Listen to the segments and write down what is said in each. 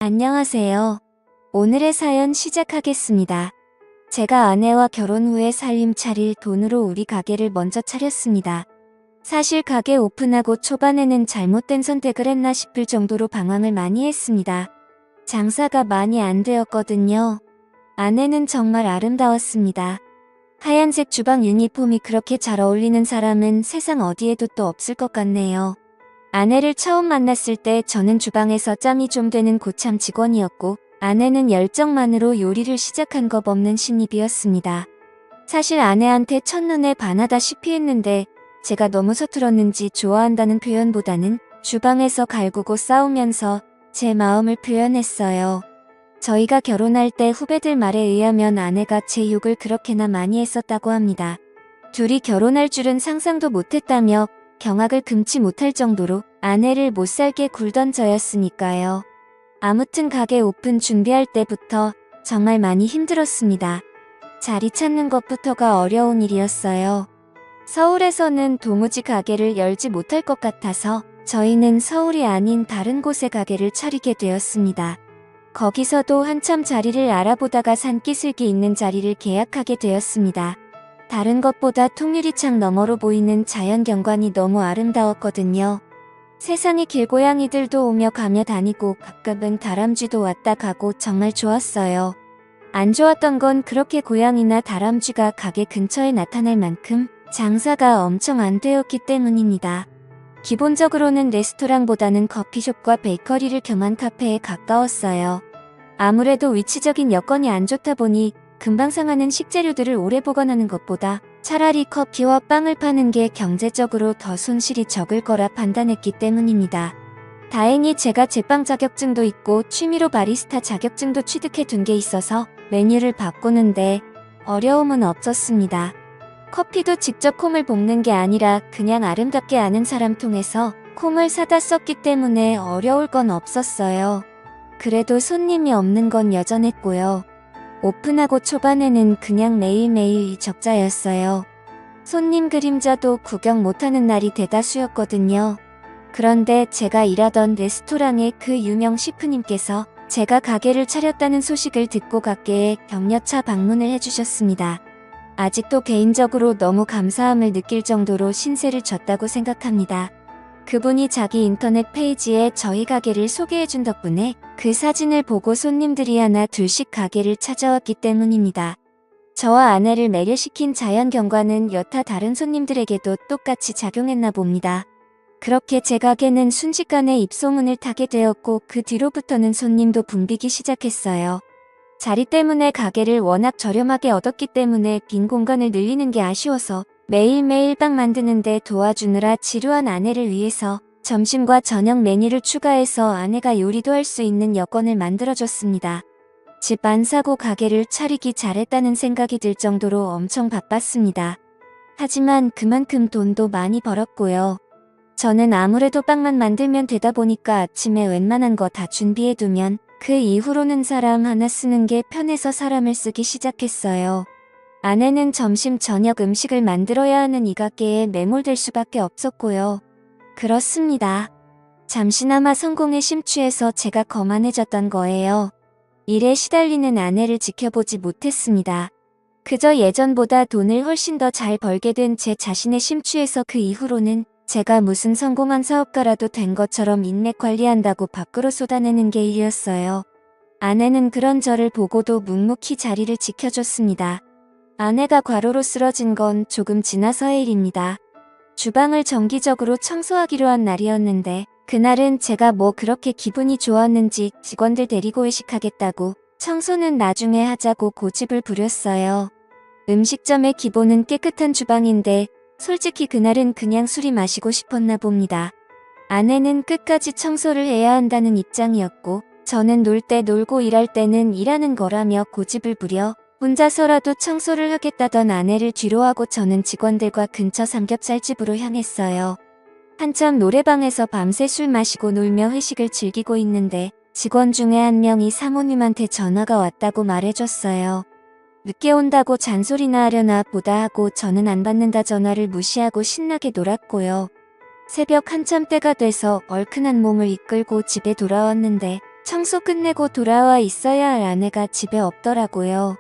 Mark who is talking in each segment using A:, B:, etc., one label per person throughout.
A: 안녕하세요. 오늘의 사연 시작하겠습니다. 제가 아내와 결혼 후에 살림 차릴 돈으로 우리 가게를 먼저 차렸습니다. 사실 가게 오픈하고 초반에는 잘못된 선택을 했나 싶을 정도로 방황을 많이 했습니다. 장사가 많이 안 되었거든요. 아내는 정말 아름다웠습니다. 하얀색 주방 유니폼이 그렇게 잘 어울리는 사람은 세상 어디에도 또 없을 것 같네요. 아내를 처음 만났을 때 저는 주방에서 짬이 좀 되는 고참 직원이었고, 아내는 열정만으로 요리를 시작한 것 없는 신입이었습니다. 사실 아내한테 첫눈에 반하다시피 했는데 제가 너무 서툴었는지 좋아한다는 표현보다는 주방에서 갈구고 싸우면서 제 마음을 표현했어요. 저희가 결혼할 때 후배들 말에 의하면 아내가 제 욕을 그렇게나 많이 했었다고 합니다. 둘이 결혼할 줄은 상상도 못했다며 경악을 금치 못할 정도로 아내를 못살게 굴던 저였으니까요. 아무튼 가게 오픈 준비할 때부터 정말 많이 힘들었습니다. 자리 찾는 것부터가 어려운 일이었어요. 서울에서는 도무지 가게를 열지 못할 것 같아서 저희는 서울이 아닌 다른 곳에 가게를 차리게 되었습니다. 거기서도 한참 자리를 알아보다가 산기슭이 있는 자리를 계약하게 되었습니다. 다른 것보다 통유리창 너머로 보이는 자연경관이 너무 아름다웠거든요. 세상에 길고양이들도 오며 가며 다니고 가끔은 다람쥐도 왔다 가고 정말 좋았어요. 안 좋았던 건 그렇게 고양이나 다람쥐가 가게 근처에 나타날 만큼 장사가 엄청 안 되었기 때문입니다. 기본적으로는 레스토랑보다는 커피숍과 베이커리를 겸한 카페에 가까웠어요. 아무래도 위치적인 여건이 안 좋다 보니 금방 상하는 식재료들을 오래 보관하는 것보다 차라리 커피와 빵을 파는 게 경제적으로 더 손실이 적을 거라 판단했기 때문입니다. 다행히 제가 제빵 자격증도 있고 취미로 바리스타 자격증도 취득해 둔 게 있어서 메뉴를 바꾸는데 어려움은 없었습니다. 커피도 직접 콩을 볶는 게 아니라 그냥 아름답게 아는 사람 통해서 콩을 사다 썼기 때문에 어려울 건 없었어요. 그래도 손님이 없는 건 여전했고요. 오픈하고 초반에는 그냥 매일매일 적자였어요. 손님 그림자도 구경 못하는 날이 대다수였거든요. 그런데 제가 일하던 레스토랑의 그 유명 셰프님께서 제가 가게를 차렸다는 소식을 듣고 가게에 격려차 방문을 해주셨습니다. 아직도 개인적으로 너무 감사함을 느낄 정도로 신세를 졌다고 생각합니다. 그분이 자기 인터넷 페이지에 저희 가게를 소개해준 덕분에 그 사진을 보고 손님들이 하나 둘씩 가게를 찾아왔기 때문입니다. 저와 아내를 매료시킨 자연경관은 여타 다른 손님들에게도 똑같이 작용했나 봅니다. 그렇게 제 가게는 순식간에 입소문을 타게 되었고 그 뒤로부터는 손님도 붐비기 시작했어요. 자리 때문에 가게를 워낙 저렴하게 얻었기 때문에 빈 공간을 늘리는 게 아쉬워서 매일매일 빵 만드는데 도와주느라 지루한 아내를 위해서 점심과 저녁 메뉴를 추가해서 아내가 요리도 할 수 있는 여건을 만들어줬습니다. 집 안 사고 가게를 차리기 잘했다는 생각이 들 정도로 엄청 바빴습니다. 하지만 그만큼 돈도 많이 벌었고요. 저는 아무래도 빵만 만들면 되다 보니까 아침에 웬만한 거 다 준비해두면 그 이후로는 사람 하나 쓰는 게 편해서 사람을 쓰기 시작했어요. 아내는 점심 저녁 음식을 만들어야 하는 이 가게에 매몰될 수밖에 없었고요. 그렇습니다. 잠시나마 성공에 심취해서 제가 거만해졌던 거예요. 일에 시달리는 아내를 지켜보지 못했습니다. 그저 예전보다 돈을 훨씬 더 잘 벌게 된 제 자신에 심취해서 그 이후로는 제가 무슨 성공한 사업가라도 된 것처럼 인맥 관리한다고 밖으로 쏟아내는 게 일이었어요. 아내는 그런 저를 보고도 묵묵히 자리를 지켜줬습니다. 아내가 과로로 쓰러진 건 조금 지나서의 일입니다. 주방을 정기적으로 청소하기로 한 날이었는데 그날은 제가 뭐 그렇게 기분이 좋았는지 직원들 데리고 회식하겠다고 청소는 나중에 하자고 고집을 부렸어요. 음식점의 기본은 깨끗한 주방인데 솔직히 그날은 그냥 술이 마시고 싶었나 봅니다. 아내는 끝까지 청소를 해야 한다는 입장이었고 저는 놀 때 놀고 일할 때는 일하는 거라며 고집을 부려 혼자서라도 청소를 하겠다던 아내를 뒤로하고 저는 직원들과 근처 삼겹살집으로 향했어요. 한참 노래방에서 밤새 술 마시고 놀며 회식을 즐기고 있는데 직원 중에 한 명이 사모님한테 전화가 왔다고 말해줬어요. 늦게 온다고 잔소리나 하려나 보다 하고 저는 안 받는다 전화를 무시하고 신나게 놀았고요. 새벽 한참 때가 돼서 얼큰한 몸을 이끌고 집에 돌아왔는데 청소 끝내고 돌아와 있어야 할 아내가 집에 없더라고요.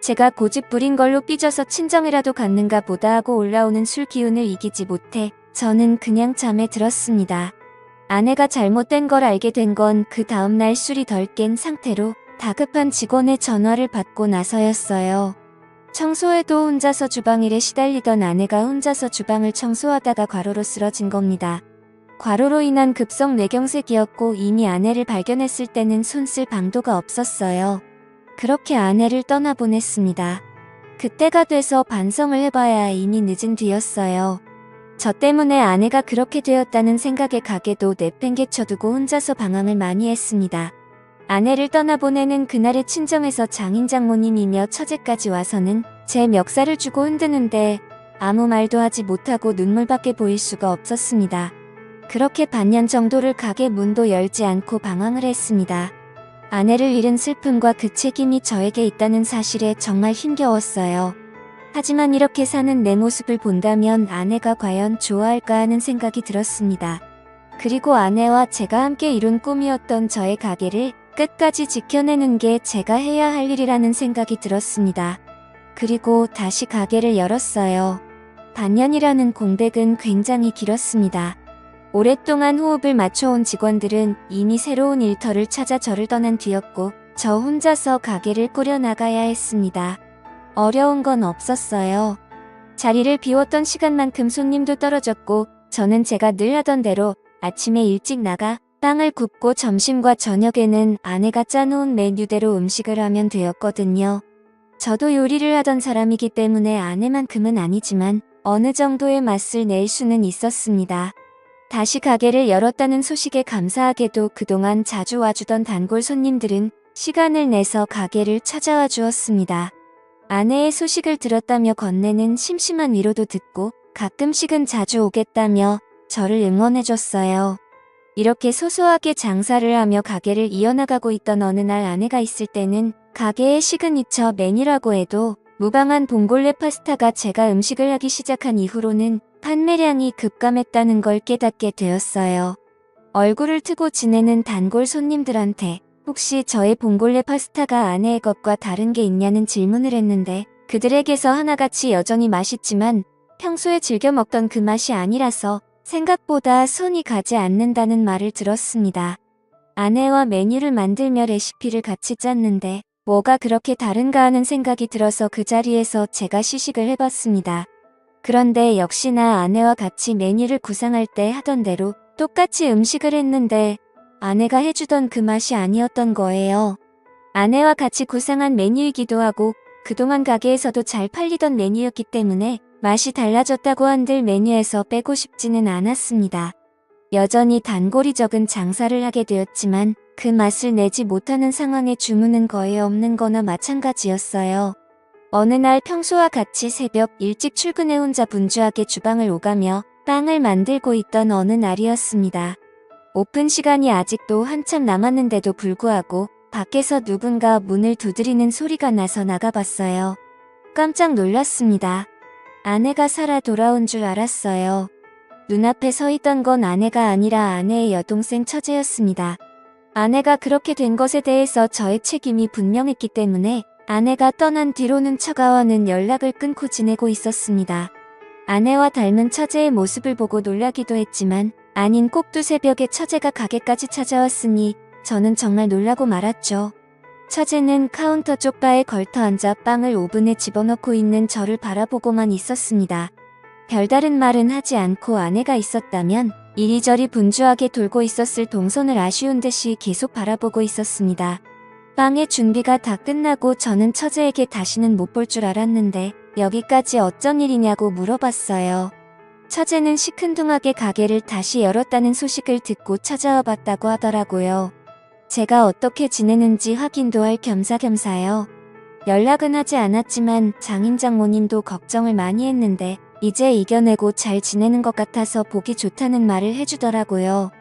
A: 제가 고집 부린 걸로 삐져서 친정이라도 갔는가 보다 하고 올라오는 술 기운을 이기지 못해 저는 그냥 잠에 들었습니다. 아내가 잘못된 걸 알게 된 건 그 다음날 술이 덜 깬 상태로 다급한 직원의 전화를 받고 나서였어요. 청소에도 혼자서 주방일에 시달리던 아내가 혼자서 주방을 청소하다가 과로로 쓰러진 겁니다. 과로로 인한 급성 뇌경색이었고 이미 아내를 발견했을 때는 손 쓸 방도가 없었어요. 그렇게 아내를 떠나보냈습니다. 그때가 돼서 반성을 해봐야 이미 늦은 뒤였어요. 저 때문에 아내가 그렇게 되었다는 생각에 가게도 내팽개쳐두고 혼자서 방황을 많이 했습니다. 아내를 떠나보내는 그날의 친정에서 장인 장모님이며 처제까지 와서는 제 멱살을 주고 흔드는데 아무 말도 하지 못하고 눈물밖에 보일 수가 없었습니다. 그렇게 반년 정도를 가게 문도 열지 않고 방황을 했습니다. 아내를 잃은 슬픔과 그 책임이 저에게 있다는 사실에 정말 힘겨웠어요. 하지만 이렇게 사는 내 모습을 본다면 아내가 과연 좋아할까 하는 생각이 들었습니다. 그리고 아내와 제가 함께 이룬 꿈이었던 저의 가게를 끝까지 지켜내는 게 제가 해야 할 일이라는 생각이 들었습니다. 그리고 다시 가게를 열었어요. 반년이라는 공백은 굉장히 길었습니다. 오랫동안 호흡을 맞춰온 직원들은 이미 새로운 일터를 찾아 저를 떠난 뒤였고 저 혼자서 가게를 꾸려나가야 했습니다. 어려운 건 없었어요. 자리를 비웠던 시간만큼 손님도 떨어졌고 저는 제가 늘 하던 대로 아침에 일찍 나가 빵을 굽고 점심과 저녁에는 아내가 짜놓은 메뉴대로 음식을 하면 되었거든요. 저도 요리를 하던 사람이기 때문에 아내만큼은 아니지만 어느 정도의 맛을 낼 수는 있었습니다. 다시 가게를 열었다는 소식에 감사하게도 그동안 자주 와주던 단골 손님들은 시간을 내서 가게를 찾아와 주었습니다. 아내의 소식을 들었다며 건네는 심심한 위로도 듣고 가끔씩은 자주 오겠다며 저를 응원해줬어요. 이렇게 소소하게 장사를 하며 가게를 이어나가고 있던 어느 날 아내가 있을 때는 가게의 시그니처 메뉴라고 해도 무방한 봉골레 파스타가 제가 음식을 하기 시작한 이후로는 판매량이 급감했다는 걸 깨닫게 되었어요. 얼굴을 트고 지내는 단골 손님들한테 혹시 저의 봉골레 파스타가 아내의 것과 다른 게 있냐는 질문을 했는데 그들에게서 하나같이 여전히 맛있지만 평소에 즐겨 먹던 그 맛이 아니라서 생각보다 손이 가지 않는다는 말을 들었습니다. 아내와 메뉴를 만들며 레시피를 같이 짰는데 뭐가 그렇게 다른가 하는 생각이 들어서 그 자리에서 제가 시식을 해봤습니다. 그런데 역시나 아내와 같이 메뉴를 구상할 때 하던 대로 똑같이 음식을 했는데 아내가 해주던 그 맛이 아니었던 거예요. 아내와 같이 구상한 메뉴이기도 하고 그동안 가게에서도 잘 팔리던 메뉴였기 때문에 맛이 달라졌다고 한들 메뉴에서 빼고 싶지는 않았습니다. 여전히 단골이 적은 장사를 하게 되었지만 그 맛을 내지 못하는 상황에 주문은 거의 없는 거나 마찬가지였어요. 어느 날 평소와 같이 새벽 일찍 출근해 혼자 분주하게 주방을 오가며 빵을 만들고 있던 어느 날이었습니다. 오픈 시간이 아직도 한참 남았는데도 불구하고 밖에서 누군가 문을 두드리는 소리가 나서 나가봤어요. 깜짝 놀랐습니다. 아내가 살아 돌아온 줄 알았어요. 눈앞에 서 있던 건 아내가 아니라 아내의 여동생 처제였습니다. 아내가 그렇게 된 것에 대해서 저의 책임이 분명했기 때문에 아내가 떠난 뒤로는 처가와는 연락을 끊고 지내고 있었습니다. 아내와 닮은 처제의 모습을 보고 놀라기도 했지만 아닌 꼭두 새벽에 처제가 가게까지 찾아왔으니 저는 정말 놀라고 말았죠. 처제는 카운터 쪽 바에 걸터 앉아 빵을 오븐에 집어넣고 있는 저를 바라보고만 있었습니다. 별다른 말은 하지 않고 아내가 있었다면 이리저리 분주하게 돌고 있었을 동선을 아쉬운 듯이 계속 바라보고 있었습니다. 빵의 준비가 다 끝나고 저는 처제에게 다시는 못 볼 줄 알았는데 여기까지 어쩐 일이냐고 물어봤어요. 처제는 시큰둥하게 가게를 다시 열었다는 소식을 듣고 찾아와 봤다고 하더라고요. 제가 어떻게 지내는지 확인도 할 겸사겸사요. 연락은 하지 않았지만 장인 장모님도 걱정을 많이 했는데 이제 이겨내고 잘 지내는 것 같아서 보기 좋다는 말을 해주더라고요.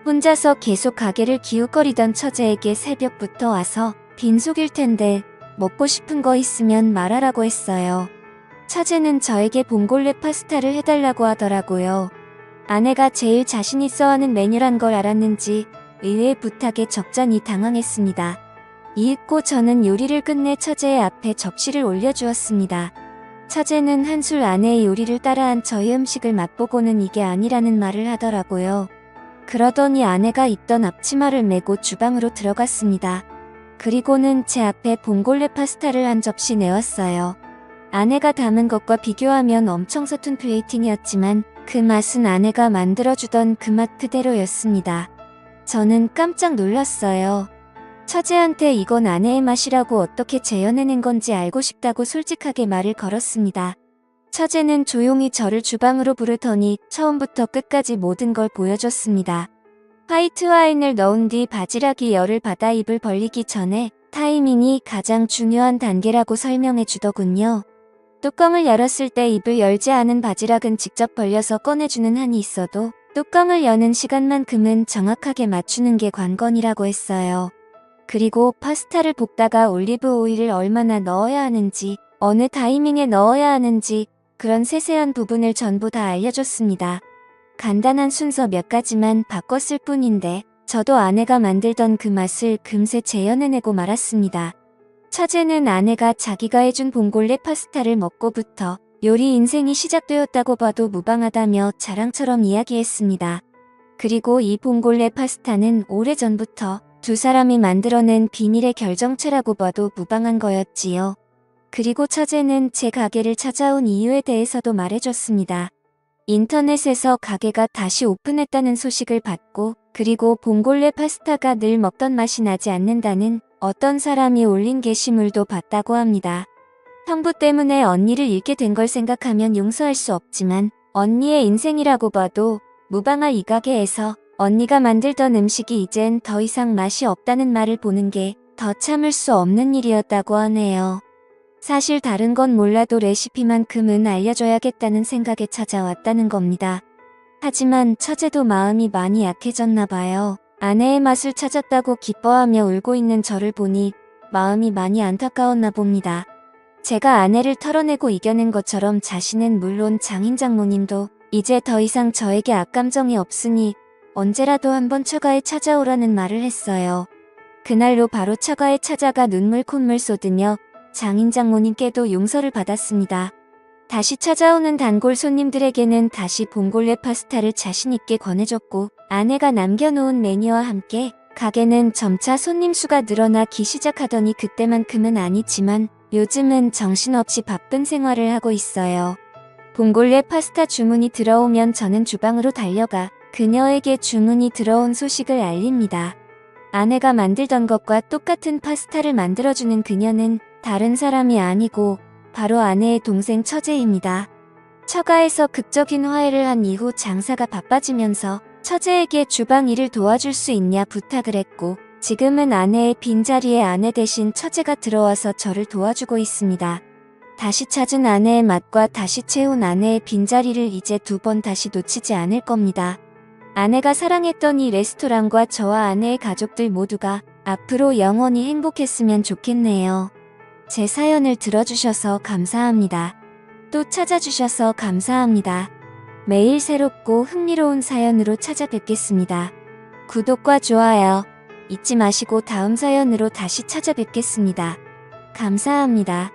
A: 혼자서 계속 가게를 기웃거리던 처제에게 새벽부터 와서 빈속일 텐데 먹고 싶은 거 있으면 말하라고 했어요. 처제는 저에게 봉골레 파스타를 해달라고 하더라고요. 아내가 제일 자신 있어 하는 메뉴란 걸 알았는지 의외의 부탁에 적잖이 당황했습니다. 이윽고 저는 요리를 끝내 처제의 앞에 접시를 올려주었습니다. 처제는 한술 아내의 요리를 따라한 저의 음식을 맛보고는 이게 아니라는 말을 하더라고요. 그러더니 아내가 입던 앞치마를 메고 주방으로 들어갔습니다. 그리고는 제 앞에 봉골레 파스타를 한 접시 내왔어요. 아내가 담은 것과 비교하면 엄청 서툰 플레이팅이었지만 그 맛은 아내가 만들어주던 그 맛 그대로였습니다. 저는 깜짝 놀랐어요. 처제한테 이건 아내의 맛이라고 어떻게 재현해낸 건지 알고 싶다고 솔직하게 말을 걸었습니다. 처제는 조용히 저를 주방으로 부르더니 처음부터 끝까지 모든 걸 보여줬습니다. 화이트 와인을 넣은 뒤 바지락이 열을 받아 입을 벌리기 전에 타이밍이 가장 중요한 단계라고 설명해 주더군요. 뚜껑을 열었을 때 입을 열지 않은 바지락은 직접 벌려서 꺼내주는 한이 있어도 뚜껑을 여는 시간만큼은 정확하게 맞추는 게 관건이라고 했어요. 그리고 파스타를 볶다가 올리브 오일을 얼마나 넣어야 하는지, 어느 타이밍에 넣어야 하는지 그런 세세한 부분을 전부 다 알려줬습니다. 간단한 순서 몇 가지만 바꿨을 뿐인데 저도 아내가 만들던 그 맛을 금세 재현해내고 말았습니다. 처제는 아내가 자기가 해준 봉골레 파스타를 먹고부터 요리 인생이 시작되었다고 봐도 무방하다며 자랑처럼 이야기했습니다. 그리고 이 봉골레 파스타는 오래전부터 두 사람이 만들어낸 비밀의 결정체라고 봐도 무방한 거였지요. 그리고 처제는 제 가게를 찾아온 이유에 대해서도 말해줬습니다. 인터넷에서 가게가 다시 오픈했다는 소식을 받고 그리고 봉골레 파스타가 늘 먹던 맛이 나지 않는다는 어떤 사람이 올린 게시물도 봤다고 합니다. 형부 때문에 언니를 잃게 된 걸 생각하면 용서할 수 없지만 언니의 인생이라고 봐도 무방할 이 가게에서 언니가 만들던 음식이 이젠 더 이상 맛이 없다는 말을 보는 게 더 참을 수 없는 일이었다고 하네요. 사실 다른 건 몰라도 레시피만큼은 알려줘야겠다는 생각에 찾아왔다는 겁니다. 하지만 처제도 마음이 많이 약해졌나 봐요. 아내의 맛을 찾았다고 기뻐하며 울고 있는 저를 보니 마음이 많이 안타까웠나 봅니다. 제가 아내를 털어내고 이겨낸 것처럼 자신은 물론 장인 장모님도 이제 더 이상 저에게 악감정이 없으니 언제라도 한번 처가에 찾아오라는 말을 했어요. 그날로 바로 처가에 찾아가 눈물 콧물 쏟으며 장인 장모님께도 용서를 받았습니다. 다시 찾아오는 단골 손님들에게는 다시 봉골레 파스타를 자신있게 권해줬고 아내가 남겨놓은 메뉴와 함께 가게는 점차 손님 수가 늘어나기 시작하더니 그때만큼은 아니지만 요즘은 정신없이 바쁜 생활을 하고 있어요. 봉골레 파스타 주문이 들어오면 저는 주방으로 달려가 그녀에게 주문이 들어온 소식을 알립니다. 아내가 만들던 것과 똑같은 파스타를 만들어주는 그녀는 다른 사람이 아니고 바로 아내의 동생 처제입니다. 처가에서 극적인 화해를 한 이후 장사가 바빠지면서 처제에게 주방 일을 도와줄 수 있냐 부탁을 했고 지금은 아내의 빈자리에 아내 대신 처제가 들어와서 저를 도와주고 있습니다. 다시 찾은 아내의 맛과 다시 채운 아내의 빈자리를 이제 2번 다시 놓치지 않을 겁니다. 아내가 사랑했던 이 레스토랑과 저와 아내의 가족들 모두가 앞으로 영원히 행복했으면 좋겠네요. 제 사연을 들어주셔서 감사합니다. 또 찾아주셔서 감사합니다. 매일 새롭고 흥미로운 사연으로 찾아뵙겠습니다. 구독과 좋아요 잊지 마시고 다음 사연으로 다시 찾아뵙겠습니다. 감사합니다.